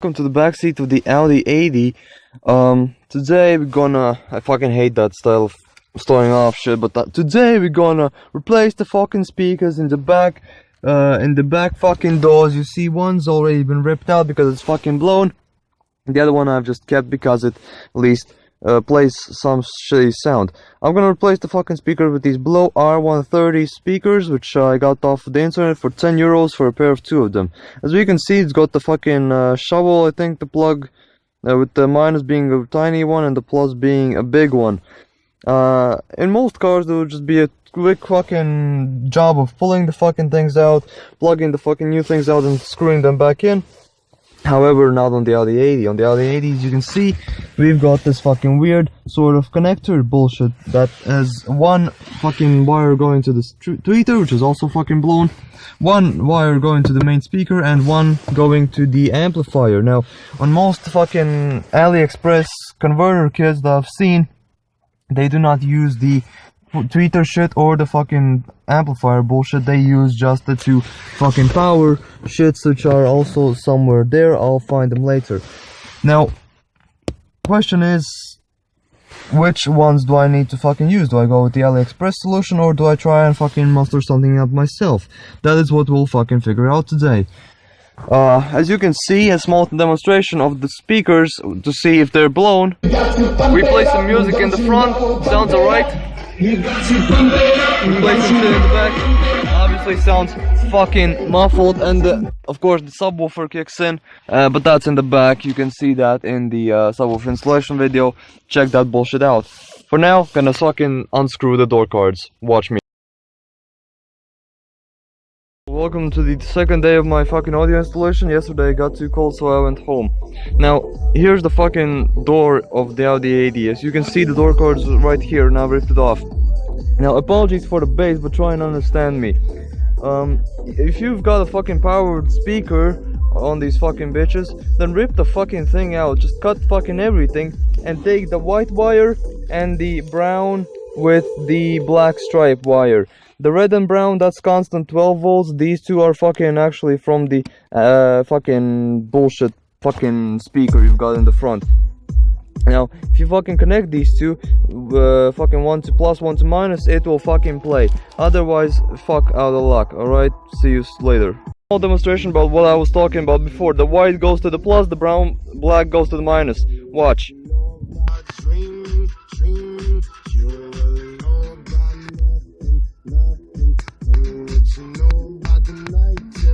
Welcome to the back seat of the Audi 80. Today we're gonna, I fucking hate that style of starting off shit, but today we're gonna replace the fucking speakers in the back fucking doors. You see, one's already been ripped out because it's fucking blown. The other one I've just kept because it at least plays some shitty sound. I'm gonna replace the fucking speaker with these Blow R130 speakers, which I got off the internet for 10 euros for a pair of two of them. As you can see, it's got the fucking shovel, I think, the plug, with the minus being a tiny one and the plus being a big one. In most cars there would just be a quick fucking job of pulling the fucking things out, plugging the fucking new things out and screwing them back in. However, not on the Audi 80. On the Audi 80, as you can see, we've got this fucking weird sort of connector bullshit that has one fucking wire going to the tweeter, which is also fucking blown, one wire going to the main speaker, and one going to the amplifier. Now, on most fucking AliExpress converter kits that I've seen, they do not use the tweeter shit or the fucking amplifier bullshit. They use just the two fucking power shits, which are also somewhere there. I'll find them later. Now, question is, which ones do I need to fucking use? Do I go with the AliExpress solution, or do I try and fucking muster something up myself? That is what we'll fucking figure out today. As you can see, a small demonstration of the speakers to see if they're blown. We play some music in the front, sounds alright. We play some shit in the back, obviously sounds fucking muffled, and of course the subwoofer kicks in, but that's in the back. You can see that in the subwoofer installation video. Check that bullshit out. For now, gonna fucking unscrew the door cards. Watch me. Welcome to the second day of my fucking audio installation. Yesterday I got too cold, so I went home. Now, here's the fucking door of the Audi 80. As you can see, the door cards right here, now ripped it off. Now, apologies for the bass, but try and understand me. If you've got a fucking powered speaker on these fucking bitches, then rip the fucking thing out. Just cut fucking everything and take the white wire and the brown with the black stripe wire. The red and brown, that's constant 12 volts. These two are fucking actually from the fucking bullshit fucking speaker you've got in the front. Now, if you fucking connect these two, fucking one to plus, one to minus, it will fucking play. Otherwise, fuck out of luck, alright? See you later. Small demonstration about what I was talking about before. The white goes to the plus, the black goes to the minus. Watch.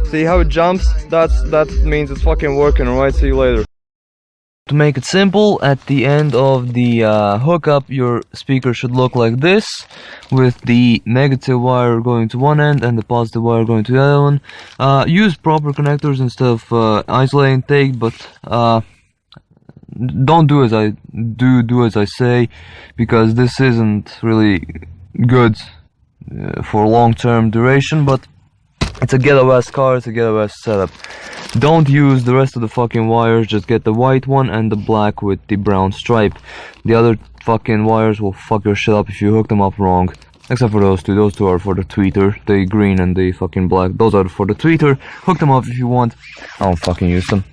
See how it jumps? That means it's fucking working, alright? See you later. To make it simple, at the end of the hookup, your speaker should look like this, with the negative wire going to one end and the positive wire going to the other one. Use proper connectors instead of isolating tape, but don't do as I do as I say, because this isn't really good for long-term duration. But it's a ghetto-ass car, it's a ghetto-ass setup. Don't use the rest of the fucking wires, just get the white one and the black with the brown stripe. The other fucking wires will fuck your shit up if you hook them up wrong. Except for those two are for the tweeter, the green and the fucking black. Those are for the tweeter. Hook them up if you want. I don't fucking use them.